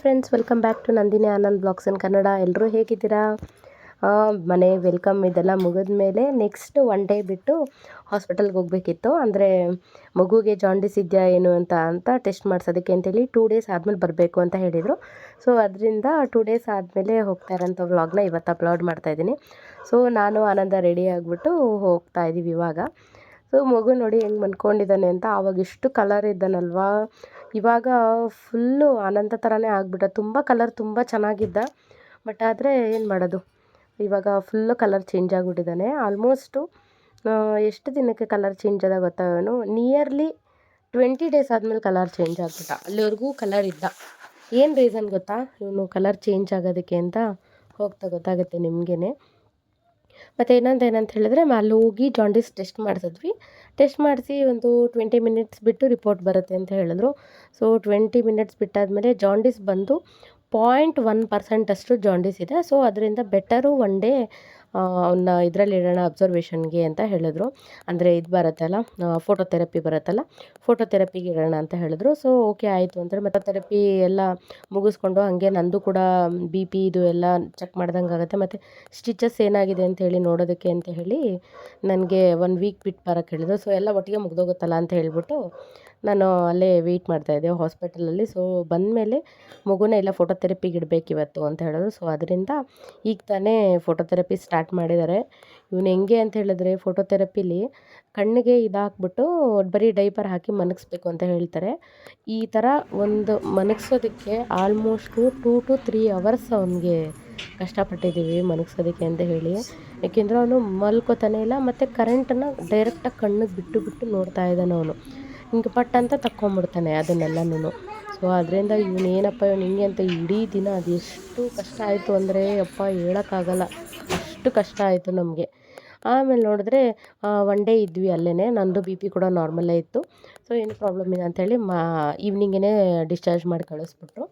Friends, welcome back to Nandini Anand blogs in Kannada. ಎಲ್ಲರೂ ಹೇಗಿದ್ದೀರಾ? ಮನೆ ವೆಲ್ಕಮ್ ಇದೆಲ್ಲ ಮುಗಿದ ಮೇಲೆ ನೆಕ್ಸ್ಟ್ 1 ಡೇ ಬಿಟ್ಟು ಹಾಸ್ಪಿಟಲ್ಗೆ ಹೋಗಬೇಕಿತ್ತು. ಅಂದರೆ ಮಗುಗೆ ಜಾಂಡಿಸ್ ಇದೆಯಾ ಏನು ಅಂತ ಟೆಸ್ಟ್ ಮಾಡಿಸೋದಕ್ಕೆ ಅಂತೇಳಿ 2 ಡೇಸ್ ಆದಮೇಲೆ ಬರಬೇಕು ಅಂತ ಹೇಳಿದರು. ಸೊ ಅದರಿಂದ 2 ಡೇಸ್ ಆದಮೇಲೆ ಹೋಗ್ತಾ ಇರೋಂಥ ವ್ಲಾಗ್ನ ಇವತ್ತು ಅಪ್ಲೋಡ್ ಮಾಡ್ತಾಯಿದ್ದೀನಿ. ಸೊ ನಾನು ಆನಂದ ರೆಡಿ ಆಗಿಬಿಟ್ಟು ಹೋಗ್ತಾ ಇದ್ದೀವಿ ಇವಾಗ. ಸೊ ಮಗು ನೋಡಿ ಹೆಂಗೆ ಮನ್ಕೊಂಡಿದ್ದಾನೆ ಅಂತ. ಆವಾಗ ಇಷ್ಟು ಕಲರ್ ಇದ್ದಾನಲ್ವಾ, ಇವಾಗ ಫುಲ್ಲು ಆನಂದ ಥರನೇ ಆಗಿಬಿಟ್ಟ. ತುಂಬ ಕಲರ್ ತುಂಬ ಚೆನ್ನಾಗಿದ್ದ. ಬಟ್ ಆದರೆ ಏನು ಮಾಡೋದು, ಇವಾಗ ಫುಲ್ಲು ಕಲರ್ ಚೇಂಜ್ ಆಗಿಬಿಟ್ಟಿದ್ದಾನೆ. ಆಲ್ಮೋಸ್ಟು ಎಷ್ಟು ದಿನಕ್ಕೆ ಕಲರ್ ಚೇಂಜ್ ಆದ ಗೊತ್ತಾ? ಇವನು ನಿಯರ್ಲಿ 20 ಡೇಸ್ ಆದಮೇಲೆ ಕಲರ್ ಚೇಂಜ್ ಆಗಿಬಿಟ್ಟ. ಅಲ್ಲಿವರೆಗೂ ಕಲರ್ ಇದ್ದ. ಏನು ರೀಸನ್ ಗೊತ್ತಾ ಇವನು ಕಲರ್ ಚೇಂಜ್ ಆಗೋದಕ್ಕೆ ಅಂತ? ಗೊತ್ತಾಗುತ್ತೆ ನಿಮಗೇ. ಮತ್ತು ಏನಂತ ಹೇಳಿದ್ರೆ, ಅಲ್ಲಿ ಹೋಗಿ ಜಾಂಡೀಸ್ ಟೆಸ್ಟ್ ಮಾಡಿಸಿದ್ವಿ. ಟೆಸ್ಟ್ ಮಾಡಿಸಿ ಒಂದು 20 ಮಿನಿಟ್ಸ್ ಬಿಟ್ಟು ರಿಪೋರ್ಟ್ ಬರುತ್ತೆ ಅಂತ ಹೇಳಿದ್ರು. ಸೊ 20 ಮಿನಿಟ್ಸ್ ಬಿಟ್ಟಾದಮೇಲೆ ಜಾಂಡೀಸ್ ಬಂದು 0.1% ಅಷ್ಟು ಜಾಂಡೀಸ್ ಇದೆ. ಸೊ ಅದರಿಂದ ಬೆಟರು 1 ಡೇ ಅವನ್ನ ಇದರಲ್ಲಿ ಇಡೋಣ ಅಬ್ಸರ್ವೇಷನ್ಗೆ ಅಂತ ಹೇಳಿದ್ರು. ಅಂದರೆ ಇದು ಬರುತ್ತಲ್ಲ, ಫೋಟೋಥೆರಪಿ ಬರುತ್ತಲ್ಲ, ಫೋಟೋಥೆರಪಿಗೆ ಇಡೋಣ ಅಂತ ಹೇಳಿದ್ರು. ಸೊ ಓಕೆ ಆಯಿತು ಅಂತಾರೆ. ಮತ್ತು ಥೆರಪಿ ಎಲ್ಲ ಮುಗಿಸ್ಕೊಂಡು ಹಾಗೆ ನಂದು ಕೂಡ BP ಇದು ಎಲ್ಲ ಚೆಕ್ ಮಾಡ್ದಂಗೆ ಆಗುತ್ತೆ. ಮತ್ತು ಸ್ಟಿಚಸ್ ಏನಾಗಿದೆ ಅಂತ ಹೇಳಿ ನೋಡೋದಕ್ಕೆ ಅಂತ ಹೇಳಿ ನನಗೆ 1 ವೀಕ್ ಬಿಟ್ಟು ಬರೋಕ್ಕೆ ಹೇಳಿದ್ರು. ಸೊ ಎಲ್ಲ ಒಟ್ಟಿಗೆ ಮುಗ್ದೋಗುತ್ತಲ್ಲ ಅಂತ ಹೇಳ್ಬಿಟ್ಟು ನಾನು ಅಲ್ಲೇ ವೆಯ್ಟ್ ಮಾಡ್ತಾಯಿದ್ದೆ ಹಾಸ್ಪಿಟಲಲ್ಲಿ. ಸೊ ಬಂದಮೇಲೆ ಮಗುನ ಎಲ್ಲ ಫೋಟೋಥೆರಪಿಗೆ ಇಡಬೇಕಿವತ್ತು ಅಂತ ಹೇಳಿದ್ರು. ಸೊ ಅದರಿಂದ ಈಗ ತಾನೇ ಫೋಟೋಥೆರಪಿ ಸ್ಟಾರ್ಟ್ ಮಾಡಿದ್ದಾರೆ. ಇವನು ಹೆಂಗೆ ಅಂತ ಹೇಳಿದ್ರೆ, ಫೋಟೋಥೆರಪಿಲಿ ಕಣ್ಣಿಗೆ ಇದಾಕ್ಬಿಟ್ಟು ಬರೀ ಡೈಪರ್ ಹಾಕಿ ಮನಗಿಸ್ಬೇಕು ಅಂತ ಹೇಳ್ತಾರೆ. ಈ ಥರ ಒಂದು ಮನಗ್ಸೋದಕ್ಕೆ ಆಲ್ಮೋಸ್ಟು 2 to 3 ಅವರ್ಸ್ ಅವನಿಗೆ ಕಷ್ಟಪಟ್ಟಿದ್ದೀವಿ ಮನಗ್ಸೋದಕ್ಕೆ ಅಂತ ಹೇಳಿ. ಏಕೆಂದರೆ ಅವನು ಮಲ್ಕೋತಾನೆ ಇಲ್ಲ, ಮತ್ತು ಕರೆಂಟನ್ನು ಡೈರೆಕ್ಟಾಗಿ ಕಣ್ಣಿಗೆ ಬಿಟ್ಟು ನೋಡ್ತಾ ಇದ್ದಾನೆ. ಅವನು ಹಿಂಗೆ ಪಟ್ ಅಂತ ತಕ್ಕೊಂಬಿಡ್ತಾನೆ ಅದನ್ನೆಲ್ಲನೂ. ಸೊ ಅದರಿಂದ ಇವನೇನಪ್ಪ ಇವನು ಹಿಂಗೆ ಅಂತ ಇಡೀ ದಿನ ಅದೆಷ್ಟು ಕಷ್ಟ ಆಯಿತು ಅಂದರೆ ಅಪ್ಪ ಹೇಳೋಕ್ಕಾಗಲ್ಲ, ಅಷ್ಟು ಕಷ್ಟ ಆಯಿತು ನಮಗೆ. ಆಮೇಲೆ ನೋಡಿದ್ರೆ 1 ಡೇ ಇದ್ವಿ ಅಲ್ಲೇ. ನಂದು BP ಕೂಡ ನಾರ್ಮಲ್ಲೇ ಇತ್ತು. ಸೊ ಏನು ಪ್ರಾಬ್ಲಮ್ ಇಲ್ಲ ಅಂಥೇಳಿ ಈವ್ನಿಂಗೇ ಡಿಸ್ಚಾರ್ಜ್ ಮಾಡಿ ಕಳಿಸ್ಬಿಟ್ರು.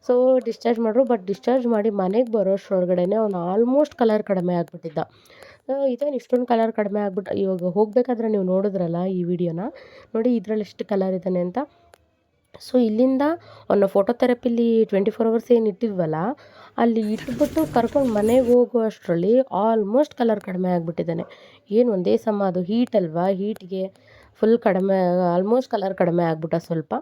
ಸೊ ಡಿಸ್ಚಾರ್ಜ್ ಮಾಡಿದ್ರು. ಬಟ್ ಡಿಸ್ಚಾರ್ಜ್ ಮಾಡಿ ಮನೆಗೆ ಬರೋಷ್ಟರೊಳಗಡೆ ಅವನು ಆಲ್ಮೋಸ್ಟ್ ಕಲರ್ ಕಡಿಮೆ ಆಗಿಬಿಟ್ಟಿದ್ದ. ಇದೇನು ಇಷ್ಟೊಂದು ಕಲರ್ ಕಡಿಮೆ ಆಗ್ಬಿಟ್ಟು, ಇವಾಗ ಹೋಗಬೇಕಾದ್ರೆ ನೀವು ನೋಡಿದ್ರಲ್ಲ ಈ ವಿಡಿಯೋನ ನೋಡಿ, ಇದರಲ್ಲಿ ಎಷ್ಟು ಕಲರ್ ಇದ್ದಾನೆ ಅಂತ. ಸೊ ಇಲ್ಲಿಂದ ಅವನ್ನ ಫೋಟೋಥೆರಪಿಲಿ 24 ಅವರ್ಸ್ ಏನು ಇಟ್ಟಿದ್ವಲ್ಲ, ಅಲ್ಲಿ ಇಟ್ಬಿಟ್ಟು ಕರ್ಕೊಂಡು ಮನೆಗೆ ಹೋಗೋ ಅಷ್ಟರಲ್ಲಿ ಆಲ್ಮೋಸ್ಟ್ ಕಲರ್ ಕಡಿಮೆ ಆಗಿಬಿಟ್ಟಿದ್ದಾನೆ. ಏನು ಒಂದೇ ಸಮ, ಅದು ಹೀಟ್ ಅಲ್ವಾ, ಹೀಟ್ಗೆ ಫುಲ್ ಕಡಿಮೆ, ಆಲ್ಮೋಸ್ಟ್ ಕಲರ್ ಕಡಿಮೆ ಆಗ್ಬಿಟ್ಟ ಸ್ವಲ್ಪ.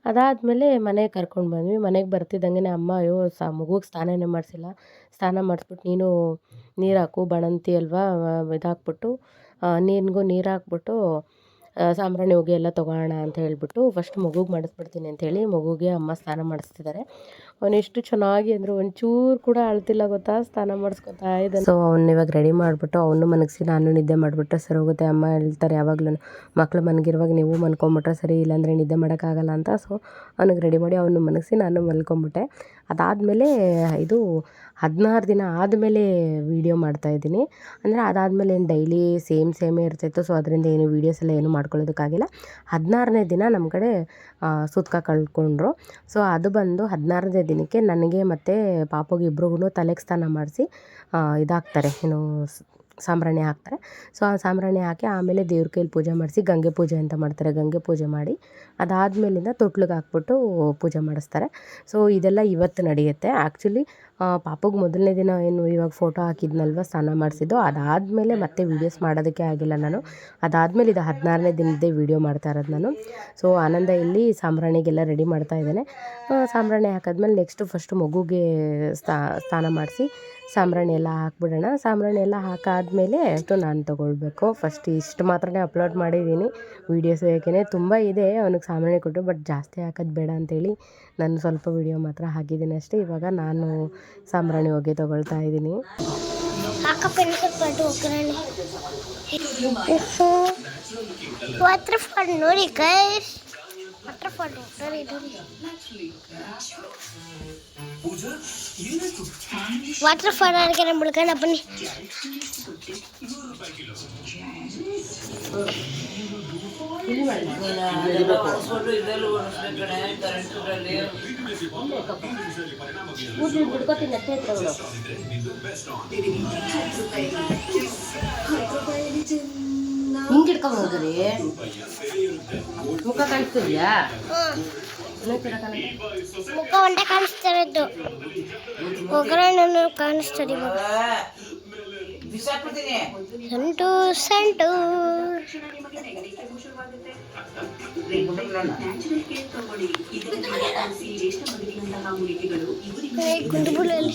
ಅದಾದಮೇಲೆ ಮನೆಗೆ ಕರ್ಕೊಂಡು ಬಂದ್ವಿ. ಮನೆಗೆ ಬರ್ತಿದ್ದಂಗೆ ಅಮ್ಮ, ಅಯ್ಯೋ ಮಗುಗೆ ಸ್ನಾನನೇ ಮಾಡಿಸಿಲ್ಲ, ಸ್ನಾನ ಮಾಡಿಸ್ಬಿಟ್ಟು ನೀನು ನೀರು ಹಾಕು, ಬಾಣಂತಿ ಅಲ್ವಾ, ಇದಾಕ್ಬಿಟ್ಟು ನಿನಗೂ ನೀರು ಹಾಕ್ಬಿಟ್ಟು ಸಾಂಬ್ರಾಣಿ ಹೊಗೆ ಎಲ್ಲ ತೊಗೊಳ್ಳೋಣ ಅಂತ ಹೇಳ್ಬಿಟ್ಟು ಫಸ್ಟ್ ಮಗುಗೆ ಮಾಡಿಸ್ಬಿಡ್ತೀನಿ ಅಂಥೇಳಿ ಮಗುಗೆ ಅಮ್ಮ ಸ್ನಾನ ಮಾಡಿಸ್ತಿದ್ದಾರೆ. ಅವನು ಎಷ್ಟು ಚೆನ್ನಾಗಿ ಅಂದರೆ ಒಂಚೂರು ಕೂಡ ಅಳ್ತಿಲ್ಲ ಗೊತ್ತಾ, ಸ್ನಾನ ಮಾಡಿಸ್ಕೊತಾ ಇದ್ದಾನೆ. ಸೊ ಅವ್ನು ಇವಾಗ ರೆಡಿ ಮಾಡಿಬಿಟ್ಟು ಅವನು ಮನಗಿಸಿ ನಾನು ನಿದ್ದೆ ಮಾಡಿಬಿಟ್ರೆ ಸರಿ ಹೋಗುತ್ತೆ. ಅಮ್ಮ ಹೇಳ್ತಾರೆ ಯಾವಾಗಲೂ, ಮಕ್ಕಳು ಮನಗಿರುವಾಗ ನೀವು ಮನ್ಕೊಂಬಿಟ್ರೆ ಸರಿ, ಇಲ್ಲಾಂದರೆ ನಿದ್ದೆ ಮಾಡೋಕ್ಕಾಗಲ್ಲ ಅಂತ. ಸೊ ಅವನಿಗೆ ರೆಡಿ ಮಾಡಿ ಅವನು ಮನಗಿಸಿ ನಾನು ಮಲ್ಕೊಂಬಿಟ್ಟೆ. ಅದಾದಮೇಲೆ ಇದು 16 ದಿನ ಆದಮೇಲೆ ವೀಡಿಯೋ ಮಾಡ್ತಾಯಿದ್ದೀನಿ. ಅಂದರೆ ಅದಾದಮೇಲೆ ಏನು ಡೈಲಿ ಸೇಮೇ ಇರ್ತಾಯಿತ್ತು. ಸೊ ಅದರಿಂದ ಏನು ವೀಡಿಯೋಸ್ ಎಲ್ಲ ಏನು ಮಾಡ್ಕೊಳ್ಳೋದಕ್ಕಾಗಿಲ್ಲ. 16ನೇ ದಿನ ನಮ್ಮ ಕಡೆ ಸೂತಕ ಕಳ್ಕೊಂಡ್ರು. ಸೊ ಅದು ಬಂದು 16ನೇ ದಿನಕ್ಕೆ ನನಗೆ ಮತ್ತು ಪಾಪುಗೆ ಇಬ್ರಿಗೂ ತಲೆಗೆ ಸ್ನಾನ ಮಾಡಿಸಿ ಇದಾಕ್ತಾರೆ, ಏನು ಸಾಂಬ್ರಾಣಿ ಹಾಕ್ತಾರೆ. ಸೊ ಆ ಸಾಂಬ್ರಾಣಿ ಹಾಕಿ ಆಮೇಲೆ ದೇವ್ರ ಕೈಲಿ ಪೂಜೆ ಮಾಡಿಸಿ ಗಂಗೆ ಪೂಜೆ ಅಂತ ಮಾಡ್ತಾರೆ. ಗಂಗೆ ಪೂಜೆ ಮಾಡಿ ಅದಾದಮೇಲಿಂದ ತೊಟ್ಲಿಗೆ ಹಾಕ್ಬಿಟ್ಟು ಪೂಜೆ ಮಾಡಿಸ್ತಾರೆ. ಸೊ ಇದೆಲ್ಲ ಇವತ್ತು ನಡೆಯುತ್ತೆ. ಆ್ಯಕ್ಚುಲಿ ಪಾಪುಗೆ ಮೊದಲನೇ ದಿನ ಏನು ಇವಾಗ ಫೋಟೋ ಹಾಕಿದ್ನಲ್ವ ಸ್ನಾನ ಮಾಡಿಸಿದ್ದು, ಅದಾದಮೇಲೆ ಮತ್ತೆ ವೀಡಿಯೋಸ್ ಮಾಡೋದಕ್ಕೆ ಆಗಿಲ್ಲ ನಾನು. ಅದಾದಮೇಲೆ ಇದು 16ನೇ ದಿನದ್ದೇ ವೀಡಿಯೋ ಮಾಡ್ತಾ ಇರೋದು ನಾನು. ಸೊ ಆನಂದ ಇಲ್ಲಿ ಸಾಂಬ್ರಾಣಿಗೆಲ್ಲ ರೆಡಿ ಮಾಡ್ತಾ ಇದ್ದಾನೆ. ಸಾಂಬ್ರಾಣಿ ಹಾಕಿದ್ಮೇಲೆ ನೆಕ್ಸ್ಟು ಫಸ್ಟು ಮಗುಗೆ ಸ್ನಾನ ಮಾಡಿಸಿ ಸಾಂಬ್ರಾಣಿ ಎಲ್ಲ ಹಾಕ್ಬಿಡೋಣ. ಸಾಂಬ್ರಾಣಿ ಎಲ್ಲ ಹಾಕಾದ್ಮೇಲೆ ಅಷ್ಟು ನಾನು ತೊಗೊಳ್ಬೇಕು. ಫಸ್ಟ್ ಇಷ್ಟು ಮಾತ್ರನೇ ಅಪ್ಲೋಡ್ ಮಾಡಿದ್ದೀನಿ ವೀಡಿಯೋಸ್. ಯಾಕೆಂದರೆ ತುಂಬ ಇದೆ ಅವನಿಗೆ ಸಾಂಬ್ರಾಣಿ ಕೊಟ್ಟು, ಬಟ್ ಜಾಸ್ತಿ ಹಾಕೋದು ಬೇಡ ಅಂಥೇಳಿ ನಾನು ಸ್ವಲ್ಪ ವೀಡಿಯೋ ಮಾತ್ರ ಹಾಕಿದ್ದೀನಿ ಅಷ್ಟೇ. ಇವಾಗ ನಾನು ಸಾಂಬ್ರಾಣಿ ಹೊಗೆ ತೊಗೊಳ್ತಾ ಇದ್ದೀನಿ. ನೋಡಿ ಗೈಸ್, ವಾಟರ್ ಫಾಲ್ ಆಡ್ಕೊಂಡು ಬಿಡ್ಕೊಂಡು ಬನ್ನಿ. ಹಿಂಗೆ ಹಿಡ್ಕೊಂಡು ಹೋಗ್ರಿ, ಮುಖ ಕಾಣಿಸ್ತಿದ್ಯಾ? ಮುಖ ಒಂದೇ ಕಾಣಿಸ್ತಾ ಇರೋದು ಒಗ್ಗರಣೆ ಕಾಣಿಸ್ತದೆ ಇವಾಗ ಸಂಟು ಸಂಟು ಗುಂಡುಬುಳಲ್ಲಿ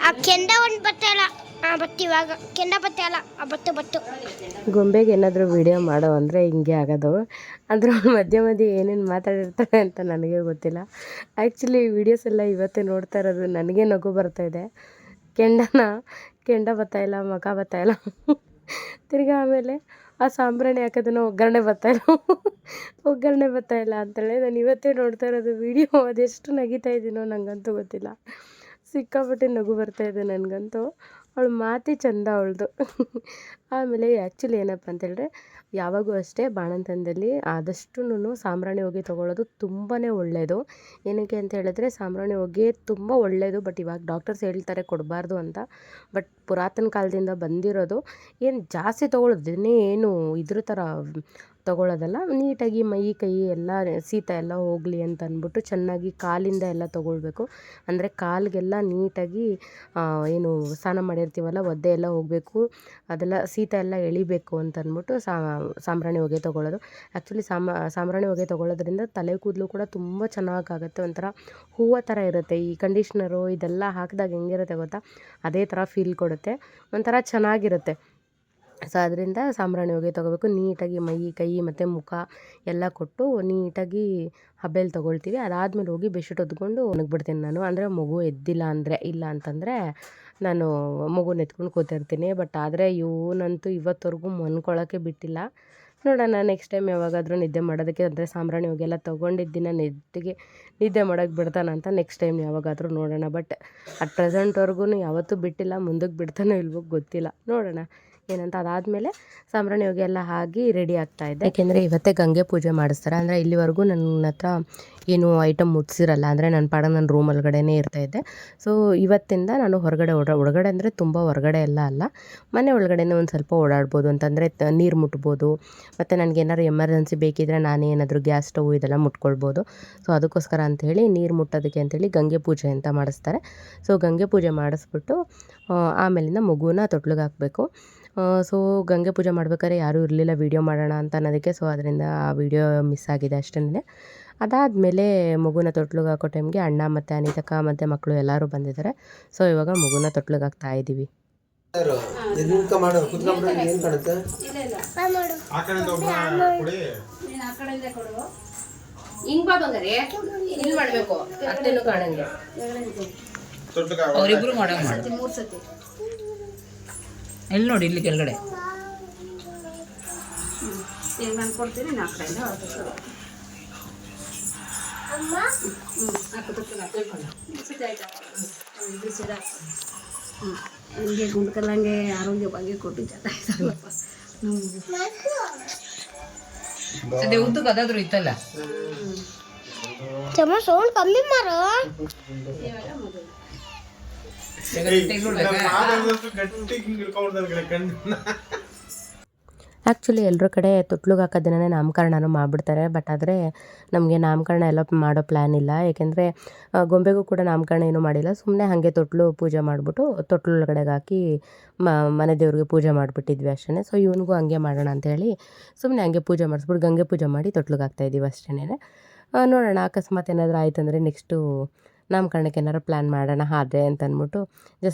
ಆ ಕೆಂಡ ಒಂದು ಬತ್ತಲ್ಲ ಬತ್ತು ಇವಾಗ ಕೆಂಡ ಬತ್ತೆ ಅಲ್ಲ ಆ ಬತ್ತು ಗೊಂಬೆಗೆ ಏನಾದರೂ ವಿಡಿಯೋ ಮಾಡೋ ಅಂದರೆ ಹಿಂಗೆ ಆಗೋದು. ಅದ್ರ ಮಧ್ಯೆ ಮಧ್ಯೆ ಏನೇನು ಮಾತಾಡಿರ್ತಾರೆ ಅಂತ ನನಗೆ ಗೊತ್ತಿಲ್ಲ. ಆ್ಯಕ್ಚುಲಿ ವೀಡಿಯೋಸ್ ಎಲ್ಲ ಇವತ್ತೇ ನೋಡ್ತಾ ಇರೋದು, ನನಗೆ ನಗು ಬರ್ತಾಯಿದೆ. ಕೆಂಡ ಬರ್ತಾಯಿಲ್ಲ, ಮಗ ಬರ್ತಾಯಿಲ್ಲ. ತಿರ್ಗಿ ಆಮೇಲೆ ಆ ಸಾಂಬ್ರಾಣಿ ಹಾಕೋದನ್ನು ಒಗ್ಗರಣೆ ಬರ್ತಾಯಿಲ್ಲ ಅಂತೇಳಿ ನಾನು ಇವತ್ತೇ ನೋಡ್ತಾ ಇರೋದು ವೀಡಿಯೋ. ಅದೆಷ್ಟು ನಗಿತಾ ಇದ್ದೀನೋ ನನಗಂತೂ ಗೊತ್ತಿಲ್ಲ. ಸಿಕ್ಕಾಪಟ್ಟೆ ನಗು ಬರ್ತಾಯಿದೆ ನನಗಂತೂ. ಅವಳು ಮಾತೇ ಚಂದ ಅವಳದು. ಆಮೇಲೆ ಆ್ಯಕ್ಚುಲಿ ಏನಪ್ಪ ಅಂತೇಳಿದ್ರೆ, ಯಾವಾಗೂ ಅಷ್ಟೇ ಬಾಣಂತನದಲ್ಲಿ ಆದಷ್ಟುನು ಸಾಂಬ್ರಾಣಿ ಹೊಗೆ ತೊಗೊಳ್ಳೋದು ತುಂಬಾ ಒಳ್ಳೆಯದು. ಏನಕ್ಕೆ ಅಂತ ಹೇಳಿದ್ರೆ ಸಾಂಬ್ರಾಣಿ ಹೊಗೆ ತುಂಬ ಒಳ್ಳೆಯದು. ಬಟ್ ಇವಾಗ ಡಾಕ್ಟರ್ಸ್ ಹೇಳ್ತಾರೆ ಕೊಡಬಾರ್ದು ಅಂತ. ಬಟ್ ಪುರಾತನ ಕಾಲದಿಂದ ಬಂದಿರೋದು. ಏನು ಜಾಸ್ತಿ ತೊಗೊಳ್ಳೋದು ಏನು ಇದ್ರ ಥರ ತೊಗೊಳ್ಳೋದಲ್ಲ. ನೀಟಾಗಿ ಮೈ ಕೈ ಎಲ್ಲ ಶೀತ ಎಲ್ಲ ಹೋಗಲಿ ಅಂತ ಅಂದ್ಬಿಟ್ಟು ಚೆನ್ನಾಗಿ ಕಾಲಿಂದ ಎಲ್ಲ ತೊಗೊಳ್ಬೇಕು. ಅಂದರೆ ಕಾಲಿಗೆಲ್ಲ ನೀಟಾಗಿ ಏನು ಸ್ನಾನ ಮಾಡಿರ್ತೀವಲ್ಲ ಒದ್ದೆ ಎಲ್ಲ ಹೋಗಬೇಕು, ಅದೆಲ್ಲ ಶೀತ ಎಲ್ಲ ಎಳಿಬೇಕು ಅಂತ ಅಂದ್ಬಿಟ್ಟು ಸಾಂಬ್ರಾಣಿ ಹೊಗೆ ತೊಗೊಳ್ಳೋದು. ಆ್ಯಕ್ಚುಲಿ ಸಾಂಬ್ರಾಣಿ ಹೊಗೆ ತೊಗೊಳ್ಳೋದ್ರಿಂದ ತಲೆ ಕೂದಲು ಕೂಡ ತುಂಬ ಚೆನ್ನಾಗಾಗುತ್ತೆ. ಒಂಥರ ಹೂವು ಥರ ಇರುತ್ತೆ. ಈ ಕಂಡೀಷ್ನರು ಇದೆಲ್ಲ ಹಾಕಿದಾಗ ಹೆಂಗಿರುತ್ತೆ ಗೊತ್ತಾ, ಅದೇ ಥರ ಫೀಲ್ ಕೊಡುತ್ತೆ. ಒಂಥರ ಚೆನ್ನಾಗಿರುತ್ತೆ. ಸೊ ಅದರಿಂದ ಸಾಂಬ್ರಾಣಿ ಹೊಗೆ ತೊಗೋಬೇಕು. ನೀಟಾಗಿ ಮೈ ಕೈ ಮತ್ತು ಮುಖ ಎಲ್ಲ ಕೊಟ್ಟು ನೀಟಾಗಿ ಹಬೆಯಲ್ಲಿ ತೊಗೊಳ್ತೀವಿ. ಅದಾದಮೇಲೆ ಹೋಗಿ ಬೆಡ್ಶೀಟ್ ಹೊದ್ಕೊಂಡು ಒಣಗಿಬಿಡ್ತೀನಿ ನಾನು. ಅಂದರೆ ಮಗು ಎದ್ದಿಲ್ಲ ಅಂದರೆ, ಇಲ್ಲ ಅಂತಂದರೆ ನಾನು ಮಗುನ ಎತ್ಕೊಂಡು ಕೂತಿರ್ತೀನಿ. ಬಟ್ ಆದರೆ ಇವನಂತೂ ಇವತ್ತವರೆಗೂ ಮನ್ಕೊಳ್ಳೋಕ್ಕೆ ಬಿಟ್ಟಿಲ್ಲ. ನೋಡೋಣ ನೆಕ್ಸ್ಟ್ ಟೈಮ್ ಯಾವಾಗಾದರೂ ನಿದ್ದೆ ಮಾಡೋದಕ್ಕೆ, ಅಂದರೆ ಸಾಂಬ್ರಾಣಿ ಹೊಗೆ ಎಲ್ಲ ತೊಗೊಂಡಿದ್ದ ದಿನ ನಿದ್ದೆ ಮಾಡೋಕ್ಕೆ ಬಿಡ್ತಾನಂತ ನೆಕ್ಸ್ಟ್ ಟೈಮ್ ಯಾವಾಗಾದರೂ ನೋಡೋಣ. ಬಟ್ ಅಟ್ ಪ್ರೆಸೆಂಟ್ವರೆಗೂ ಯಾವತ್ತೂ ಬಿಟ್ಟಿಲ್ಲ. ಮುಂದಕ್ಕೆ ಬಿಡ್ತಾನೋ ಇಲ್ವೋ ಗೊತ್ತಿಲ್ಲ, ನೋಡೋಣ ಏನಂತ. ಅದಾದಮೇಲೆ ಸಾಂಬ್ರಾಣಿ ಹೊಗೆ ಎಲ್ಲ ಆಗಿ ರೆಡಿ ಆಗ್ತಾಯಿದ್ದೆ. ಯಾಕೆಂದರೆ ಇವತ್ತೇ ಗಂಗೆ ಪೂಜೆ ಮಾಡಿಸ್ತಾರೆ. ಅಂದರೆ ಇಲ್ಲಿವರೆಗೂ ನನ್ನ ಹತ್ರ ಏನು ಐಟಮ್ ಮುಟ್ಸಿರಲ್ಲ. ಅಂದರೆ ನನ್ನ ಪಾಡಿಗೆ ನನ್ನ ರೂಮ್ ಒಳಗಡೆನೇ ಇರ್ತಾಯಿದ್ದೆ. ಸೊ ಇವತ್ತಿಂದ ನಾನು ಹೊರಗಡೆ ಅಂದರೆ ತುಂಬ ಹೊರಗಡೆ ಎಲ್ಲ ಅಲ್ಲ, ಮನೆ ಒಳಗಡೆನೇ ಒಂದು ಸ್ವಲ್ಪ ಓಡಾಡ್ಬೋದು. ಅಂತಂದರೆ ನೀರು ಮುಟ್ಬೋದು, ಮತ್ತು ನನಗೇನಾದ್ರು ಎಮರ್ಜೆನ್ಸಿ ಬೇಕಿದ್ದರೆ ನಾನೇ ಏನಾದರೂ ಗ್ಯಾಸ್ ಸ್ಟವ್ ಇದೆಲ್ಲ ಮುಟ್ಕೊಳ್ಬೋದು. ಸೊ ಅದಕ್ಕೋಸ್ಕರ ಅಂಥೇಳಿ ನೀರು ಮುಟ್ಟೋದಕ್ಕೆ ಅಂಥೇಳಿ ಗಂಗೆ ಪೂಜೆ ಅಂತ ಮಾಡಿಸ್ತಾರೆ. ಸೊ ಗಂಗೆ ಪೂಜೆ ಮಾಡಿಸ್ಬಿಟ್ಟು ಆಮೇಲಿಂದ ಮಗುನ ತೊಟ್ಲಿಗೆ ಹಾಕಬೇಕು. ಸೊ ಗಂಗೆ ಪೂಜೆ ಮಾಡ್ಬೇಕಾದ್ರೆ ಯಾರೂ ಇರಲಿಲ್ಲ ವೀಡಿಯೋ ಮಾಡೋಣ ಅಂತ ಅನ್ನೋದಕ್ಕೆ. ಸೊ ಅದರಿಂದ ಆ ವಿಡಿಯೋ ಮಿಸ್ ಆಗಿದೆ ಅಷ್ಟೇ. ಅದಾದಮೇಲೆ ಮಗುನ ತೊಟ್ಲಿಗೆ ಹಾಕೋ ಟೈಮ್ಗೆ ಅಣ್ಣ ಮತ್ತು ಅನಿತಕ್ಕ ಮತ್ತು ಮಕ್ಕಳು ಎಲ್ಲರೂ ಬಂದಿದ್ದಾರೆ. ಸೊ ಇವಾಗ ಮಗುನ ತೊಟ್ಲಿಗೆ ಹಾಕ್ತಾ ಇದ್ದೀವಿ. ಹಿಂಗ್ ಬಾ ಬಂಗಾರಿ, ಇಲ್ಲಿ ಮಾಡಬೇಕು, ಅಷ್ಟೇನು ಕಾಣಂಗೆ ಅವರಿಬ್ರು ಮಾಡಂಗ್ ಮಾಡಿ. ಎಲ್ಲಿ ನೋಡಿ, ಇಲ್ಲಿ ಕೆಳಗಡೆ ನಾನು ಕೊಡ್ತೀನಿ. ನಾ ಕಡೆಯಿಂದ ಹಂಗೆ ಗುಂಡ್ಕಲ್ಲಂಗೆ ಆರೋಗ್ಯ ಬಗ್ಗೆ ಕೊಟ್ಟಿದ್ದ ಅದೇ ಉದ್ದಕ್ಕೆ ಅದಾದ್ರೂ ಇತ್ತಲ್ಲ. ಸೌಂಡ್ ಕಮ್ಮಿ ಮಾಡು. ಆ್ಯಕ್ಚುಲಿ ಎಲ್ಲರ ಕಡೆ ತೊಟ್ಲಿಗೆ ಹಾಕೋ ದಿನವೇ ನಾಮಕರಣನೂ ಮಾಡಿಬಿಡ್ತಾರೆ. ಬಟ್ ಆದರೆ ನಮಗೆ ನಾಮಕರಣ ಎಲ್ಲ ಮಾಡೋ ಪ್ಲ್ಯಾನ್ ಇಲ್ಲ. ಏಕೆಂದರೆ ಗೊಂಬೆಗೂ ಕೂಡ ನಾಮಕರಣ ಏನೂ ಮಾಡಿಲ್ಲ. ಸುಮ್ಮನೆ ಹಾಗೆ ತೊಟ್ಲು ಪೂಜೆ ಮಾಡಿಬಿಟ್ಟು ತೊಟ್ಲೊಳಗಡೆಗೆ ಹಾಕಿ ಮನೆ ದೇವ್ರಿಗೆ ಪೂಜೆ ಮಾಡಿಬಿಟ್ಟಿದ್ವಿ ಅಷ್ಟೇ. ಸೊ ಇವನಿಗೂ ಹಂಗೆ ಮಾಡೋಣ ಅಂಥೇಳಿ ಸುಮ್ಮನೆ ಹಂಗೆ ಪೂಜೆ ಮಾಡಿಸ್ಬಿಟ್ಟು ಗಂಗೆ ಪೂಜೆ ಮಾಡಿ ತೊಟ್ಲಿಗೆ ಹಾಕ್ತಾಯಿದ್ದೀವಿ ಅಷ್ಟೇ. ನೋಡೋಣ ಅಕಸ್ಮಾತ್ ಏನಾದರೂ ಆಯ್ತು ಅಂದರೆ ನೆಕ್ಸ್ಟು ನಾಮಕರಣಕ್ಕೆ ಏನಾರು ಪ್ಲ್ಯಾನ್ ಮಾಡೋಣ ಆದರೆ ಅಂತ ಅಂದ್ಬಿಟ್ಟು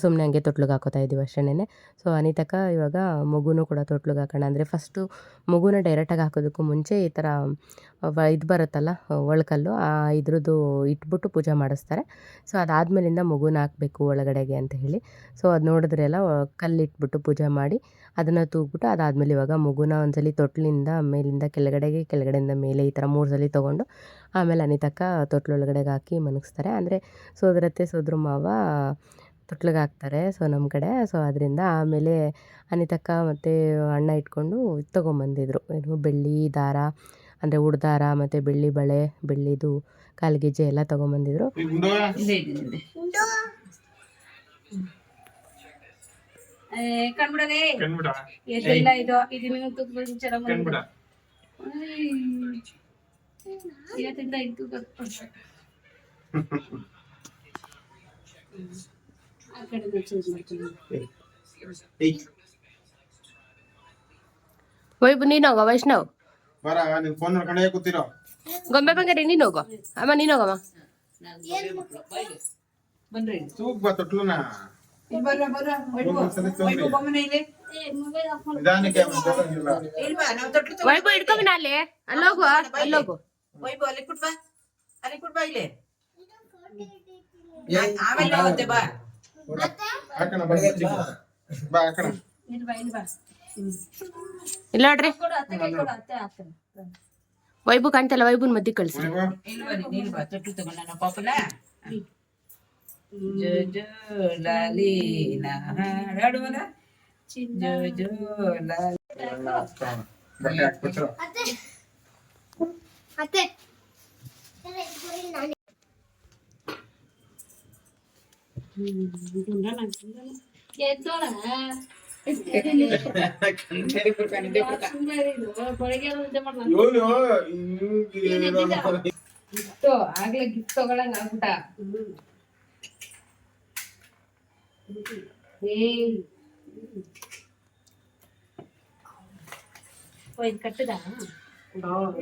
ಸುಮ್ಮನೆ ಹಂಗೆ ತೊಟ್ಲಿಗೆ ಹಾಕೋತಾ ಇದ್ದೀವಿ ಅಷ್ಟೇ. ಸೊ ಅನಿತಕ್ಕ ಇವಾಗ ಮಗುನೂ ಕೂಡ ತೊಟ್ಲಿಗೆ ಹಾಕೋಣ ಅಂದರೆ ಫಸ್ಟು ಮಗುನ ಡೈರೆಕ್ಟಾಗಿ ಹಾಕೋದಕ್ಕೂ ಮುಂಚೆ ಈ ಥರ ಇದು ಬರುತ್ತಲ್ಲ ಒಳಕಲ್ಲು, ಇದ್ರದ್ದು ಇಟ್ಬಿಟ್ಟು ಪೂಜೆ ಮಾಡಿಸ್ತಾರೆ. ಸೊ ಅದಾದಮೇಲಿಂದ ಮಗುನ ಹಾಕಬೇಕು ಒಳಗಡೆಗೆ ಅಂತ ಹೇಳಿ. ಸೊ ಅದು ನೋಡಿದ್ರೆಲ್ಲ ಕಲ್ಲಿಟ್ಬಿಟ್ಟು ಪೂಜೆ ಮಾಡಿ ಅದನ್ನು ತೂಗ್ಬಿಟ್ಟು ಅದಾದಮೇಲೆ ಇವಾಗ ಮಗುನ ಒಂದ್ಸಲಿ ತೊಟ್ಲಿಂದ ಮೇಲಿಂದ ಕೆಳಗಡೆಯಿಂದ ಮೇಲೆ ಈ ಥರ 3 ಸಲ ತೊಗೊಂಡು ಆಮೇಲೆ ಅನಿತಕ್ಕ ತೊಟ್ಲೊಳಗಡೆಗೆ ಹಾಕಿ ಮಲಗಿಸ್ತಾರೆ. ಅಂದರೆ ಸೋದರತ್ತೆ ಸೋದ್ರ ಮಾವ ತೊಟ್ಲಿಗೆ ಹಾಕ್ತಾರೆ ಸೊ ನಮ್ಮ ಕಡೆ. ಸೊ ಅದರಿಂದ ಆಮೇಲೆ ಅನಿತಕ್ಕ ಮತ್ತು ಅಣ್ಣ ಇಟ್ಕೊಂಡು ತೊಗೊಂಬಂದಿದ್ರು, ಏನು ಬೆಳ್ಳಿ ದಾರ ಅಂದರೆ ಉಡ್ದಾರ ಮತ್ತು ಬೆಳ್ಳಿ ಬಳೆ, ಬೆಳ್ಳಿದು ಕಾಲ್ಗೆಜ್ಜೆ ಎಲ್ಲ ತೊಗೊಂಬಂದಿದ್ರು. ಇಲ್ಲೇ ಇದ್ದೀನಿ ಕಣ್ಬಿಡಲೇ ಎದೆಲ್ಲ ಇದು ನಿಮಗೆ ತುಂಬ ಚೆನ್ನಾಗಿ ಇವತ್ತಿಂದ ಇದು ಆ ಕಡೆ ಚೇಂಜ್ ಮಾಡ್ತೀನಿ. ವೈಬು ನೀನು ಹೋಗೋ ವೈಷ್ಣವ್, ಬರ ನೀನ್ ಫೋನ್ ನೋಡ್ಕೊಂಡೇ ಕೂತಿರೋ. ಗೊಂಬೆ ಬಂಗಾರಿ ನೀನು ಹೋಗೋ. ಅಮ್ಮ ನೀನು ಹೋಗಮ್ಮ. ಬನ್ರಿ ತೂಗ್ ಬಾ ತೊಟ್ಲುನ ಬರ್ರ ಒಂದ್ಸಲ ತೊಗೊಂಡ್ರಿ. ಬೊಮ್ಮನೆ ಇಲ್ಲಿ ನಿಧಾನಕ್ಕೆ ಅವ್ನು ಹೋಗಂಗಿಲ್ಲ. ಇಲ್ವಾ ನಾವು ತೊಟ್ಲು ವೈಬು ಹಿಡ್ಕೊಂಬಿನ ಅಲ್ಲಿ ಅಲ್ಲೋಗು ಅಲ್ಲೋಗು. ವೈಭವ್ ಅಲ್ಲಿ ಕುಟ್ಬಾ ಇಲ್ಲಿ ಏ, ಆಮೇಲೆ ಹೋಗುತ್ತೆ ಬಾ ಹಾಕಣ ಬಾ ಬಾ ಹಾಕಣ. ಇಲ್ಲಿ ಬಾ ಇಲ್ಲಿ ಬಾ ಇಲ್ಲ ನೋಡ್ರಿ ಕೊಡು ಅತ್ತೆ ಕೈ ಕೊಡು ಅತ್ತೆ ಹಾಕ್ತಾನೆ. ವೈಬು ಕಾಣ್ತಲ್ಲ, ವೈಬುನ್ ಮದ್ದಿ ಕಳ್ಸಿ. ಹೋಗು. ಇಲ್ವಾ ನೀನು ಬಾ ತೊಟ್ಲು ತಗೊಂಡ ನಮ್ಮ ಪಾಪನ ಜೋ ಜೋ ಲಾಲಿ ಹಾಡುವಲ್ಲ ಜೋ ಜೋ ಲಾಲಿ ಬಟ್ಟೆ ಹಾಕ್ಬಿಟ್ರು. ಅತ್ತೆ ಎದ್ದೋಳ ಸುಮ್ಮನೆ ಇದು ಬೆಳಗ್ಗೆ ನಿದ್ದೆ ಮಾಡ್ಲ ಇವನು ಹಿಂಗೆ ಆಗ್ಲೇ ಗಿಫ್ಟ್ ತಗೊಳಂಗ ಆಗ್ಬಿಟ್ಟ. ಇದು ಕಟ್ಟದ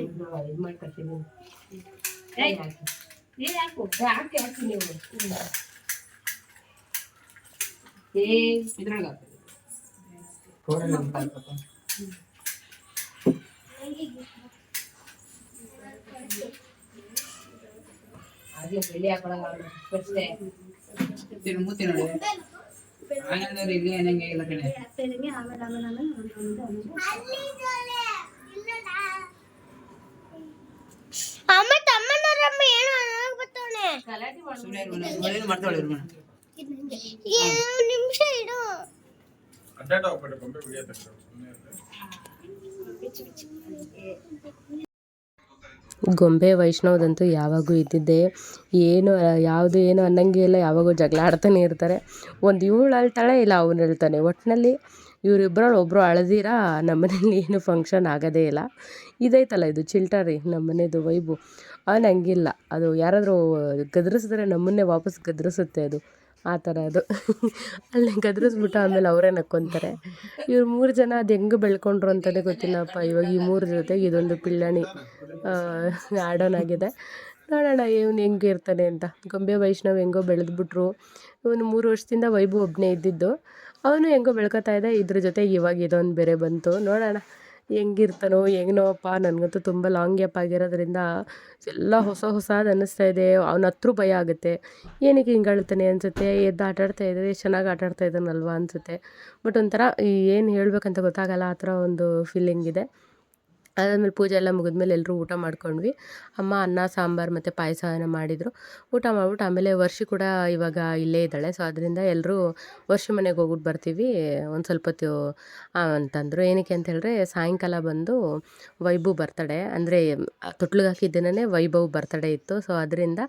ಇದು ಮಾಡ್ಕೊತೀನಿ. ನೀನ್ ಯಾಕು ಹಾಕಿ ಹಾಕಿ ನೀವು ಇದ್ರೊಳಗ ಆಗ್ಲೇ ಬೆಳ್ಳಿ ಹಾಕೊಳಂಗ ಅಷ್ಟೇ. ಮೂತಿ ನೋಡಿ ಆನಂದವ್ರು ಇಲ್ಲಿ ಏನಂಗೆ ಇಲ್ಲ ಕಣೆ ಅಮ್ಮ ತಮ್ಮನರಮ್ಮ ಏನು ಅನಾಗ್ಬಿಟ್ಟವನೆ. ಸುಮ್ಮನೆ ಮಾಡ್ತಾಳೆ ನಿಮಿಷ ಇಡು. ಅಡ್ಡಾಟ ಹೋಗ್ಬಿಟ್ಟು ಗೊಂಬೆ ವಿಡಿಯೋ ತೆಗೆದು ಗೊಂಬೆ ವೈಷ್ಣವದಂತೂ ಯಾವಾಗೂ ಇದ್ದಿದ್ದೆ. ಏನು ಯಾವುದು ಏನು ಅನ್ನಂಗೆ ಇಲ್ಲ, ಯಾವಾಗೂ ಜಗಳ ಆಡ್ತಾನೆ ಇರ್ತಾರೆ. ಒಂದು ಇವಳು ಅಳ್ತಾಳೆ, ಇಲ್ಲ ಅವನು ಹೇಳ್ತಾನೆ. ಒಟ್ಟಿನಲ್ಲಿ ಇವರಿಬ್ಬರಲ್ಲಿ ಒಬ್ಬರು ಅಳ್ದಿರ ನಮ್ಮನೇಲಿ ಏನು ಫಂಕ್ಷನ್ ಆಗೋದೇ ಇಲ್ಲ. ಇದೈತಲ್ಲ ಇದು ಚಿಲ್ಟರಿ ನಮ್ಮನೇದು ವೈಬು, ಅವನು ಹಂಗಿಲ್ಲ. ಅದು ಯಾರಾದರೂ ಗದರಿಸಿದ್ರೆ ನಮ್ಮನ್ನೇ ವಾಪಸ್ ಗದರಿಸುತ್ತೆ ಅದು, ಆ ಥರ ಅದು. ಅಲ್ಲಿ ಗದರಿಸ್ಬಿಟ್ಟು ಆಮೇಲೆ ಅವರೇ ನಕ್ಕೊತಾರೆ. ಇವ್ರು 3 ಜನ ಅದು ಹೆಂಗೆ ಬೆಳ್ಕೊಂಡ್ರು ಅಂತಲೇ ಗೊತ್ತಿಲ್ಲಪ್ಪ. ಇವಾಗ ಈ 3 ಜೊತೆಗೆ ಇದೊಂದು ಪಿಳ್ಳಾಣಿ ಆಡೋನ್ ಆಗಿದೆ. ನೋಡೋಣ ಇವನು ಹೆಂಗೆ ಇರ್ತಾನೆ ಅಂತ. ಗೊಂಬೆ ವೈಷ್ಣವ್ ಹೆಂಗೋ ಬೆಳೆದ್ಬಿಟ್ರು. ಇವನು 3 ವರ್ಷದಿಂದ ವೈಬು ಒಬ್ಬನೇ ಇದ್ದಿದ್ದು, ಅವನು ಹೆಂಗೋ ಬೆಳ್ಕೊತಾ ಇದ್ದ. ಇದ್ರ ಜೊತೆಗೆ ಇವಾಗ ಇದೊಂದು ಬೇರೆ ಬಂತು. ನೋಡೋಣ ಹೆಂಗಿರ್ತಾನೋ ಹೆಂಗನೋಪ್ಪ. ನನಗಂತೂ ತುಂಬ ಲಾಂಗ್ ಗ್ಯಾಪ್ ಆಗಿರೋದ್ರಿಂದ ಎಲ್ಲ ಹೊಸದು ಅನ್ನಿಸ್ತಾ ಇದೆ. ಅವನ ಹತ್ರ ಭಯ ಆಗುತ್ತೆ. ಏನಕ್ಕೆ ಹಿಂಗೆ ಅಳ್ತಾನೆ ಅನಿಸುತ್ತೆ. ಎದ್ದು ಆಟಾಡ್ತಾ ಇದ್ದರೆ ಚೆನ್ನಾಗಿ ಆಟಾಡ್ತಾ ಇದ್ದಾನಲ್ವ ಅನಿಸುತ್ತೆ. ಬಟ್ ಒಂಥರ ಏನು ಹೇಳ್ಬೇಕಂತ ಗೊತ್ತಾಗಲ್ಲ, ಆ ಥರ ಒಂದು ಫೀಲಿಂಗ್ ಇದೆ. ಅದಾದಮೇಲೆ ಪೂಜೆ ಎಲ್ಲ ಮುಗಿದ್ಮೇಲೆ ಎಲ್ಲರೂ ಊಟ ಮಾಡ್ಕೊಂಡ್ವಿ. ಅಮ್ಮ ಅನ್ನ ಸಾಂಬಾರು ಮತ್ತು ಪಾಯಸ ಏನೋ ಮಾಡಿದರು. ಊಟ ಮಾಡ್ಬಿಟ್ಟು ಆಮೇಲೆ ವರ್ಷಿ ಕೂಡ ಇವಾಗ ಇಲ್ಲೇ ಇದ್ದಾಳೆ. ಸೊ ಅದರಿಂದ ಎಲ್ಲರೂ ವರ್ಷಿ ಮನೆಗೆ ಹೋಗ್ಬಿಟ್ಟು ಬರ್ತೀವಿ ಒಂದು ಸ್ವಲ್ಪ ಹೊತ್ತು ಅಂತಂದರು. ಏನಕ್ಕೆ ಅಂತ ಹೇಳಿದ್ರೆ ಸಾಯಂಕಾಲ ಬಂದು ವೈಭವ್ ಬರ್ತಡೇ, ಅಂದರೆ ತೊಟ್ಲಿಗೆ ಹಾಕಿದ ದಿನವೇ ವೈಭವ್ ಬರ್ತಡೇ ಇತ್ತು. ಸೊ ಅದರಿಂದ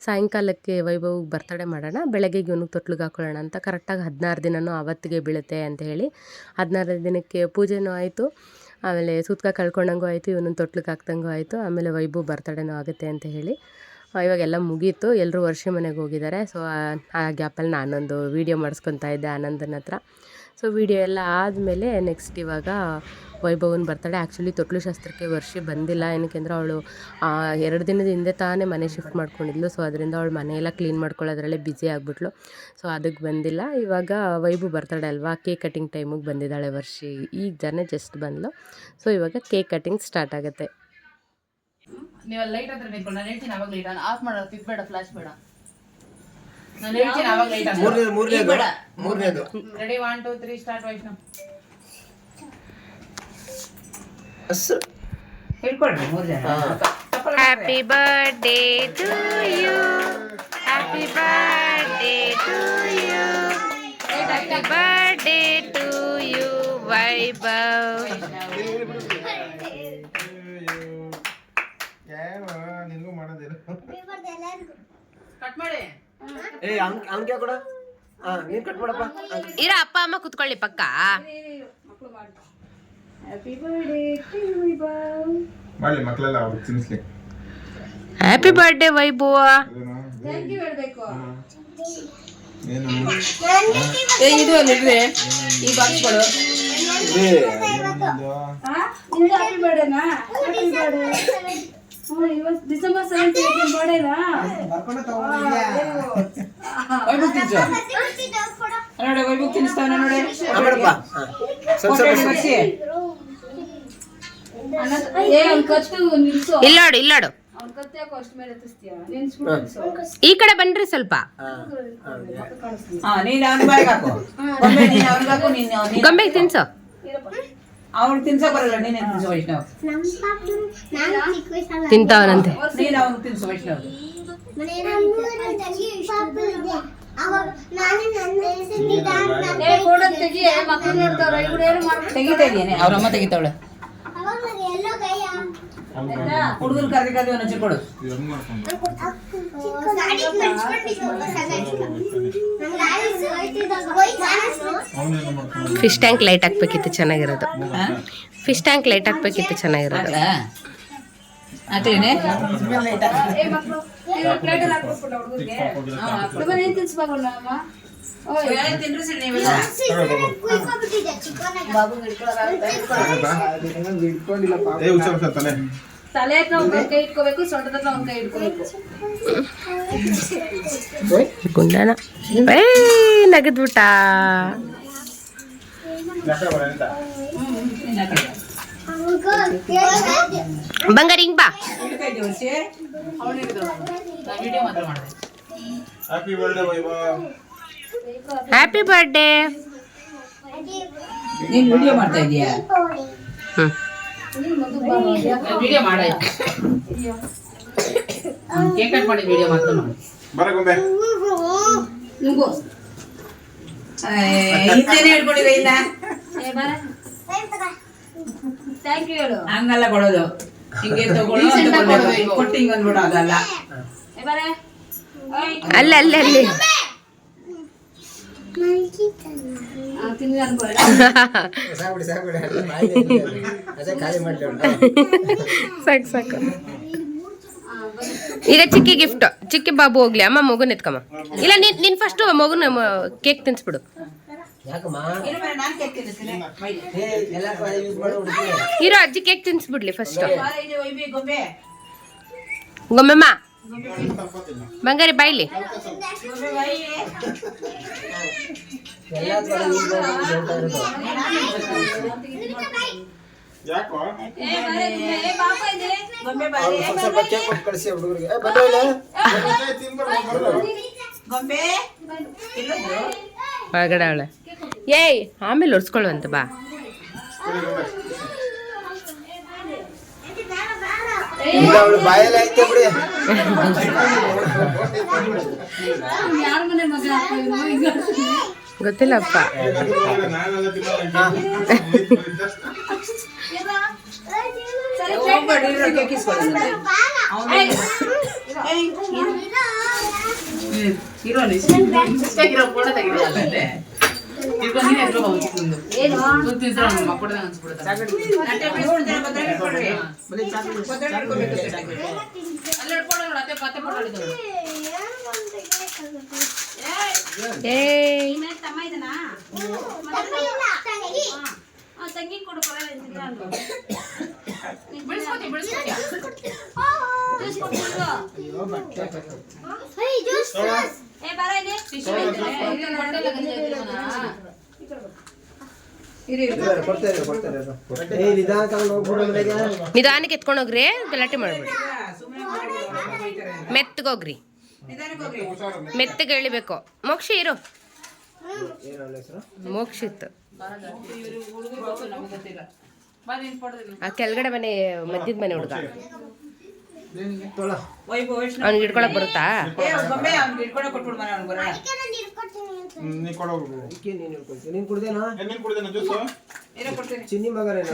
ಸಾಯಂಕಾಲಕ್ಕೆ ವೈಭವ್ ಬರ್ತಡೇ ಮಾಡೋಣ, ಬೆಳಗ್ಗೆಗೆ ಇವನಿಗೆ ತೊಟ್ಲಿಗೆ ಹಾಕೊಳ್ಳೋಣ ಅಂತ. ಕರೆಕ್ಟಾಗಿ 16 ದಿನವೂ ಆವತ್ತಿಗೆ ಬೀಳುತ್ತೆ ಅಂತ ಹೇಳಿ 16ನೇ ದಿನಕ್ಕೆ ಪೂಜೆನೂ ಆಯಿತು, ಆಮೇಲೆ ಸೂತ್ಕ ಕಳ್ಕೊಂಡಂಗೂ ಆಯಿತು, ಇವನನ್ನು ತೊಟ್ಲಿಗೆ ಹಾಕ್ದಂಗೂ ಆಯಿತು. ಆಮೇಲೆ ವೈಭವ್ ಬರ್ತಡೇನೂ ಆಗುತ್ತೆ ಅಂತ ಹೇಳಿ ಇವಾಗೆಲ್ಲ ಮುಗೀತು. ಎಲ್ಲರೂ ವರ್ಷಿ ಮನೆಗೆ ಹೋಗಿದ್ದಾರೆ. ಸೊ ಆ ಗ್ಯಾಪಲ್ಲಿ ನಾನೊಂದು ವೀಡಿಯೋ ಮಾಡಿಸ್ಕೊತಾ ಇದ್ದೆ ಆನಂದನ ಹತ್ರ. ಸೊ ವೀಡಿಯೋ ಎಲ್ಲ ಆದಮೇಲೆ ನೆಕ್ಸ್ಟ್ ಇವಾಗ ವೈಭವನ ಬರ್ತಡೇ. ಆ್ಯಕ್ಚುಲಿ ತೊಟ್ಲು ಶಾಸ್ತ್ರಕ್ಕೆ ವರ್ಷಿ ಬಂದಿಲ್ಲ. ಏನಕ್ಕೆ ಅಂದರೆ ಅವಳು 2 ದಿನದ ಹಿಂದೆ ತಾನೇ ಮನೆ ಶಿಫ್ಟ್ ಮಾಡ್ಕೊಂಡಿದ್ಲು. ಸೊ ಅದರಿಂದ ಅವಳು ಮನೆಯೆಲ್ಲ ಕ್ಲೀನ್ ಮಾಡ್ಕೊಳ್ಳೋದ್ರಲ್ಲೇ ಬ್ಯುಸಿ ಆಗಿಬಿಟ್ಲು. ಸೊ ಅದಕ್ಕೆ ಬಂದಿಲ್ಲ. ಇವಾಗ ವೈಭವ್ ಬರ್ತಡೇ ಅಲ್ವಾ, ಕೇಕ್ ಕಟಿಂಗ್ ಟೈಮಿಗೆ ಬಂದಿದ್ದಾಳೆ ವರ್ಷಿ. ಈಗ ಜಸ್ಟ್ ಬಂದಳು. ಸೊ ಇವಾಗ ಕೇಕ್ ಕಟಿಂಗ್ ಸ್ಟಾರ್ಟ್ ಆಗುತ್ತೆ. ನೀವು ಲೈಟ್ ಹತ್ರ ನಿಂತ್ಕೊಂಡು ನಾನು ಹೇಳ್ತೀನಿ ಆವಾಗ ಲೈಟ್ ಆಫ್ ಮಾಡೋದು ಬೇಡ, ಫ್ಲಾಶ್ ಬೇಡ. ನಾನು ಹೇಳ್ತೀನಿ ಆವಾಗ ಲೈಟ್ ಮೂರನೇದು ರೆಡಿ 1 2 3 ಸ್ಟಾರ್ಟ್. ವೈಷ್ಣವ್ ಹೇಳ್ಕೊಳ್ರಿ 3 ಜನ. Happy birthday to you, happy birthday to you, happy birthday to you Vaibhav. Cut ಮಾಡಿ. ಏ ಅಂಕೆ ಕೊಡ. ನೀನ್ ಕಟ್ ಮಾಡಪ್ಪ. ಇರ ಅಪ್ಪ ಅಮ್ಮ ಕುತ್ಕೊಳ್ಳಿ ಪಕ್ಕ. ಮಾಡ್ಲಿ ಮಕ್ಕಳೆಲ್ಲ ಅವ್ರು ತಿನ್ನಿಸ್ಲಿ. ಹ್ಯಾಪಿ ಬರ್ಡೇ ವೈಭವ. ಏನು ಇದು ಅಲ್ಲಿಡ್ರಿ ಈ ಬಾಕ್ಸ್ಗಳು. ಡಿಸೆಂಬರ್ 17 ಬರ್ಡೇನಾ? ವೈಭವ್ ತಿನ್ಸು ನೋಡಿ, ವೈಭವ್ ತಿನ್ನಿಸ್ತಾವನ ನೋಡಿ. ಬರ್ಸಿ. ಅವ್ನ್ ಕತ್ತು ನಿಲ್ಸು. ಇಲ್ಲಾಡು ಅವ್ನ್ ಕತ್ತು ಯಾಕೋ ಅಷ್ಟ್ ಮೇಲೆ ಎತ್ತಿಸ್ತೀಯ? ನಿಲ್ಸ್ಬಿಟ್ಟು ಈ ಕಡೆ ಬನ್ರಿ ಸ್ವಲ್ಪ. ನೀನ್ ಅವ್ನ ಬಾಯಿಗೆ ಹಾಕು. ಗೊಂಬೆ ನೀನ್ ಅವ್ನಿಗೆ ಹಾಕು. ನೀನ್ ಗೊಂಬೆಗೆ ತಿನ್ಸು. ಅವ್ನಿಗೆ ತಿನ್ಸಕ್ ಬರಲ್ಲ. ನೀನೇ ತಿನ್ಸು ವೈಷ್ಣವ್. ತಿಂತಾವನಂತೆ. ನೀನ್ ಅವ್ನಿಗೆ ತಿನ್ಸು ವೈಷ್ಣವ್. ಫೋಟೋ ತೆಗಿ, ಮಕ್ಳು ನೋಡ್ತಾವ್ರೆ. ಇವ್ರು ಏನು ಮಾಡ್ಬೇಕು? ತೆಗಿತಾ ಇದೀನಿ. ಅವ್ರಮ್ಮ ತೆಗಿತಾವಳೆ. ಹುಡುಗರು ಕರ್ದಿ ಒಂದೊಂಚು ಕೊಡು. ಫಿಶ್ ಟ್ಯಾಂಕ್ ಲೈಟ್ ಹಾಕ್ಬೇಕಿತ್ತು ಚೆನ್ನಾಗಿರೋದು. ಫಿಶ್ ಟ್ಯಾಂಕ್ ಲೈಟ್ ಹಾಕ್ಬೇಕಿತ್ತು ಚೆನ್ನಾಗಿರೋದು. ಹಾಕ್ಲೇನೆ. ಏ ಮಕ್ಳು, ಪ್ಲೇಟಲ್ಲಿ ಹಾಕ್ಬಿಟ್ಬಿಟ್ಟ ಹುಡುಗರಿಗೆ. ಹುಡುಗರು ಏನ್ ತಿನ್ಸ್ಬೇಕು ಅಮ್ಮ? ತಿನ್ರಿ ಸರ್ ನೀವೆಲ್ಲ. ಏ ಹುಷಾರ್ ತಲೆ. ತಲೆ ಹತ್ರ ಒಂದ್ ಕೈ ಇಟ್ಕೋಬೇಕು, ಸೊಂಟದ ಹತ್ರ ಒಂದ್ ಕೈ ಇಟ್ಕೋಬೇಕು. ಗುಂಡನ ನಗದ್ಬಿಟ್ಟ. ಬಂಗಾರ ಹಿಂಗ್ ಬಾ. ವಿಡಿಯೋ ಮಾತ್ರ ಮಾಡಿದೆ. Happy birthday Vaibhav. Happy birthday. ನೀನ್ ವಿಡಿಯೋ ಮಾಡ್ತಾ ಇದೀಯಾ? ವಿಡಿಯೋ ಮಾಡಾಯ್ತು. ಕೇಕ್ ಕಟ್ ಮಾಡಿದ ವಿಡಿಯೋ ಮಾತ್ರ ಮಾಡಿ. ಬರ ಗೊಂಬೆ. ನುಗ್ಗು. ಹಿಂದೆನೇ ಹೇಳ್ಕೊಂಡಿದೆ ಇಲ್ಲ. ಏ ಬಾರ. ಥ್ಯಾಂಕ್ ಯು ಹೇಳು. ಹಂಗಲ್ಲ ಕೊಡೋದು. ಹಿಂಗೆ ತಗೊಳ್ಳೋ ಕೊಟ್ಟು ಹಿಂಗ್ ಅಂದ್ಬಿಡು. ಅದಲ್ಲ. ಏ ಬಾರ. ಅಲ್ಲಿ ತಿಂದು ಅನ್ಕೊಳ್ಳ. ಸಾಕು. ಈಗ ಚಿಕ್ಕಿ ಗಿಫ್ಟ್. ಚಿಕ್ಕಿ ಬಾಬು ಹೋಗ್ಲಿ. ಅಮ್ಮ ಮಗುನ ಎತ್ಕಮ್ಮ. ಇಲ್ಲ ನೀನ್ ಫಸ್ಟ್ ಮಗುನ ಕೇಕ್ ತಿನ್ಸ್ಬಿಡು. ಇರೋ ಅಜ್ಜಿ ಕೇಕ್ ತಿನ್ಸ್ಬಿಡ್ಲಿ ಫಸ್ಟ್. ಗೊಂಬೆಮ್ಮ ಬಂಗಾರಿ ಬಾಯ್ಲಿ. ಯಾಕೋ ಏ ಬಾರ. ಏ ಪಾಪ ಇದೆ. ಸ್ವಲ್ಪ ಕೇಕ್ ಕೊಟ್ಟು ಕಳಿಸಿ ಹುಡುಗರಿಗೆ. ಗೊಂಬೆ ಒಳಗಡೆ ಅವಳೆ. ಏಯ್ ಆಮೇಲೆ ಒರ್ಸ್ಕೊಳ್ಳುವಂತ ಬಾ. ಬಾಯಲ್ಲಿ ಐತೆ ಬಿಡಿ. ಯಾರ ಮನೆ ಮಗ ಈಗ ಗೊತ್ತಿಲ್ಲಪ್ಪ. ಕೇಕ್ ಇಸ್ಕೊಳ್ಳಿ. ಇರೋ ಫೋಟೋ ತೆಗಿದಲ್ಲ. ತಮ್ಮ ಇದನಾ? ತಂಗಿ ಕೊಡು. ಏ ಬಾರ ಇದೆ. ನಿಧಾನಕ್ಕೆ ಎತ್ಕೊಂಡೋಗ್ರಿ. ಗಲಾಟೆ ಮಾಡ್ಬೇಡಿ. ಮೆತ್ತಗೋಗ್ರಿ. ಮೆತ್ತಗೆ ಎಳಿಬೇಕು. ಮೋಕ್ಷ ಇರು. ಮೋಕ್ಷಿತ್ತು ಆ ಕೆಳಗಡೆ ಮನೆ ಮಧ್ಯದ ಮನೆ ಹುಡುಗ. ಅವ್ನಿಗೆ ಹಿಡ್ಕೊಳಕ್ ಬರುತ್ತಾ?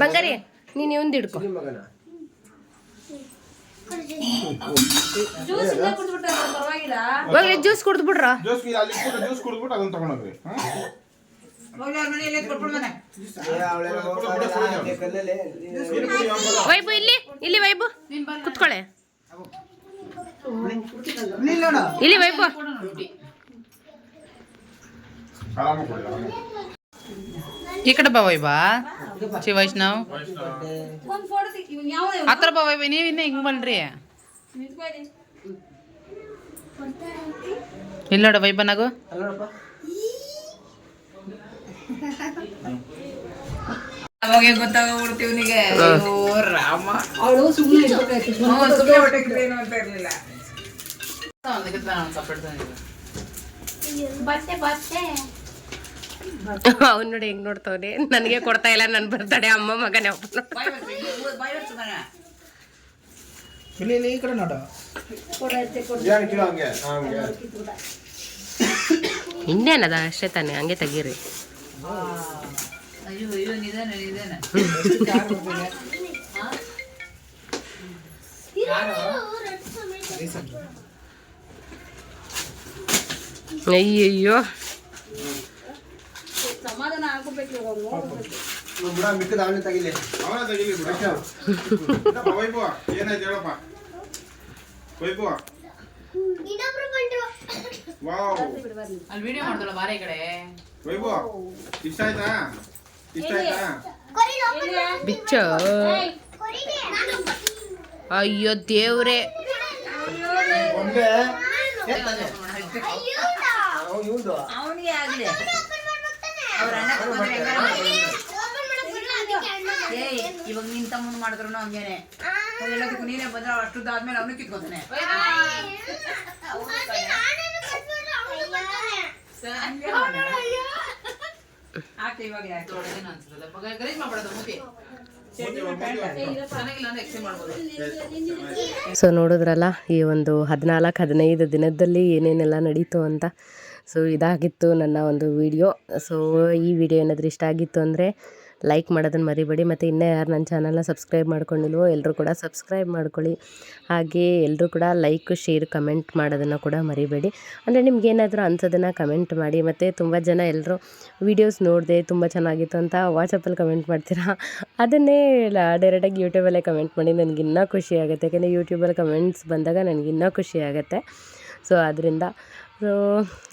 ಬಂಗಾರಿ ನೀನ್ ಇವಂದು ಹಿಡ್ಕೊ. ಜ್ಯೂಸ್ ಇಲ್ಲೇ ಕುಡ್ದ್ಬಿಟ್ರೆ ಪರವಾಗಿಲ್ಲ. ಹೋಗ್ಲಿ ಜ್ಯೂಸ್ ಕುಡ್ದು ಬಿಡ್ರ. ಜ್ಯೂಸ್ ಕುಡಿದ್ಬಿಟ್ಟು ಅದನ್ನ ತಗೊಂಡೋಗ್ರಿ. ವೈಬು ಇಲ್ಲಿ ವೈಬು ಕುತ್ಕೊಳ್ಳೆ. ಇಲ್ಲಿ ವೈಬು ಆರಾಮಾಗಿ ಕೊಡಿ, ಆರಾಮಾಗಿ. ಈ ಕಡೆ ಬಾ ವೈಬಾ ವೈಷ್ಣವ್ ಒಂದ್ ಫೋಟೋ ಇವ್ನು ಯಾವ ಹತ್ರ ಬಾ ವೈಬ, ನೀವು ಇನ್ನೂ ಹಿಂಗೆ ಬನ್ರಿ. ನಿಂತ್ಕೊಳ್ಳಿ. ಇಲ್ಲ ನೋಡ ವೈಬನಾಗು. ಅವಾಗ ಗೊತ್ತಾಗ್ಬಿಡ್ತೀವಿ ಇವನಿಗೆ. ರಾಮ ಅವಳು ಸುಮ್ಮನೆ ಇರ್ಬೇಕಾಯ್ತು. ಅವ್ನು ನೋಡಿ ಹೆಂಗ್ ನೋಡ್ತಾವ್ರಿ. ನನಗೆ ಕೊಡ್ತಾ ಇಲ್ಲ, ನನ್ ಬರ್ತಡೆ ಅಮ್ಮ ಮಗನೇ ಒಬ್ಬ. ಇಲ್ಲಿ ಈ ಕಡೆ ನೋಡ ಇನ್ನೇನದ ಅಷ್ಟೇ ತಾನೆ, ಹಂಗೆ ತೆಗೀರಿ. ಅಯ್ಯೋ ಅಯ್ಯೋ ನಿಧಾನ ನಿಧಾನ. ಅಯ್ಯಯ್ಯೋ ಸಮಾಧಾನ ಆಗ್ಬೇಕು ಮಿಕ್ಕದ ಅವನೇ ತಗಿಲಿ. ಅವನ ತೆಗಿಲಿ ಬಿಡು. ವೈಭವ ಏನಾಯ್ತು ಹೇಳಪ್ಪ. ವೈಭವ ಇನ್ನೊಬ್ರು ಬಂದ್ರು. ವಾವ್. ಅಲ್ಲಿ ವಿಡಿಯೋ ಮಾಡ್ದಲ್ಲ ಬಾರೆ ಈ ಕಡೆ. ವೈಭವ ಇಷ್ಟ ಆಯ್ತಾ? ಇಷ್ಟ ಆಯ್ತಾ? ಬಿಚ್ಚ. ಕೊರಿದೆ. ಅಯ್ಯೋ ದೇವ್ರೆ. ಒಂದೇ ಅಯ್ಯೋ ಇವ್ದು ಅವನಿಗೆ ಆಗ್ಲಿ. ಏಯ್ ಇವಾಗ ನಿನ್ ತಮ್ಮನ ಮಾಡಿದ್ರು ಹಂಗೇನೆ. ಎಲ್ಲದಕ್ಕೂ ನೀನೇ ಬಂದ್ರೆ ಅಷ್ಟುದಾದ್ಮೇಲೆ ಅವನು ಕಿತ್ಕೋತಾನೆ. ಆಕೆ ಇವಾಗ ಗಲೀಜ್ ಮಾಡ್ಬಿಡೋದು ಮೂತಿ. ಚೆನ್ನಾಗಿಲ್ಲ ಅಂದ್ರೆ ಎಕ್ಸ್ಚೇಂಜ್ ಮಾಡ್ಬೋದು. ಸೊ ನೋಡಿದ್ರಲ್ಲ, ಈ ಒಂದು 14-15 ದಿನದಲ್ಲಿ ಏನೇನೆಲ್ಲ ನಡೀತು ಅಂತ. ಸೊ ಇದಾಗಿತ್ತು ನನ್ನ ಒಂದು ವಿಡಿಯೋ. ಸೊ ಈ ವಿಡಿಯೋ ಏನಾದರೂ ಇಷ್ಟ ಆಗಿತ್ತು ಅಂದರೆ ಲೈಕ್ ಮಾಡೋದನ್ನು ಮರಿಬೇಡಿ. ಮತ್ತು ಇನ್ನೂ ಯಾರು ನನ್ನ ಚಾನಲ್ನ ಸಬ್ಸ್ಕ್ರೈಬ್ ಮಾಡ್ಕೊಂಡಿಲ್ವೋ ಎಲ್ಲರೂ ಕೂಡ ಸಬ್ಸ್ಕ್ರೈಬ್ ಮಾಡ್ಕೊಳ್ಳಿ. ಹಾಗೆ ಎಲ್ಲರೂ ಕೂಡ ಲೈಕ್, ಶೇರ್, ಕಮೆಂಟ್ ಮಾಡೋದನ್ನು ಕೂಡ ಮರಿಬೇಡಿ. ಅಂದರೆ ನಿಮ್ಗೇನಾದರೂ ಅನ್ಸೋದನ್ನು ಕಮೆಂಟ್ ಮಾಡಿ. ಮತ್ತು ತುಂಬ ಜನ ಎಲ್ಲರೂ ವೀಡಿಯೋಸ್ ನೋಡಿದೆ ತುಂಬ ಚೆನ್ನಾಗಿತ್ತು ಅಂತ ವಾಟ್ಸಪ್ಪಲ್ಲಿ ಕಮೆಂಟ್ ಮಾಡ್ತೀರಾ. ಅದನ್ನೇ ಡೈರೆಕ್ಟಾಗಿ ಯೂಟ್ಯೂಬಲ್ಲೇ ಕಮೆಂಟ್ ಮಾಡಿ, ನನಗೆ ಇನ್ನೂ ಖುಷಿ ಆಗುತ್ತೆ. ಯಾಕೆಂದರೆ ಯೂಟ್ಯೂಬಲ್ಲಿ ಕಮೆಂಟ್ಸ್ ಬಂದಾಗ ನನಗೆ ಇನ್ನೂ ಖುಷಿ ಆಗುತ್ತೆ. ಸೊ ಅದರಿಂದ ಸೊ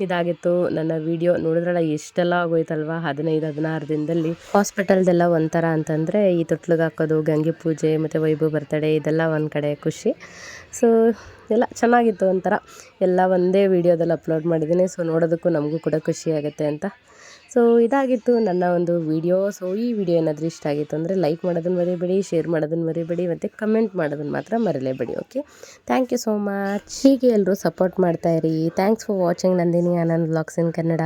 ಇದಾಗಿತ್ತು ನನ್ನ ವಿಡಿಯೋ. ನೋಡಿದ್ರಲ್ಲ ಎಷ್ಟೆಲ್ಲ ಆಗೋಯ್ತಲ್ವ 15-16 ದಿನದಲ್ಲಿ. ಹಾಸ್ಪಿಟಲ್ದೆಲ್ಲ ಒಂಥರ ಅಂತಂದರೆ ಈ ತೊಟ್ಲಿಗೆ ಹಾಕೋದು, ಗಂಗೆ ಪೂಜೆ ಮತ್ತು ವೈಭವ್ ಬರ್ತಡೇ ಇದೆಲ್ಲ ಒಂದು ಕಡೆ ಖುಷಿ. ಸೊ ಎಲ್ಲ ಚೆನ್ನಾಗಿತ್ತು ಒಂಥರ. ಎಲ್ಲ ಒಂದೇ ವೀಡಿಯೋದಲ್ಲಿ ಅಪ್ಲೋಡ್ ಮಾಡಿದ್ದೀನಿ. ಸೊ ನೋಡೋದಕ್ಕೂ ನಮಗೂ ಕೂಡ ಖುಷಿ ಆಗುತ್ತೆ ಅಂತ. ಸೊ ಇದಾಗಿತ್ತು ನನ್ನ ಒಂದು ವಿಡಿಯೋ. ಸೊ ಈ ವಿಡಿಯೋ ಏನಾದರೂ ಇಷ್ಟ ಆಗಿತ್ತು ಅಂದರೆ ಲೈಕ್ ಮಾಡೋದನ್ನು ಮರಿಬೇಡಿ, ಶೇರ್ ಮಾಡೋದನ್ನು ಮರಿಬೇಡಿ, ಮತ್ತು ಕಮೆಂಟ್ ಮಾಡೋದನ್ನು ಮಾತ್ರ ಮರಿಲೇಬೇಡಿ. Okay, thank you so much. ಹೀಗೆ ಎಲ್ಲರೂ ಸಪೋರ್ಟ್ ಮಾಡ್ತಾಯಿರಿ. Thanks for watching Nandini Anand vlogs in Kannada.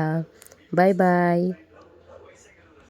Bye bye.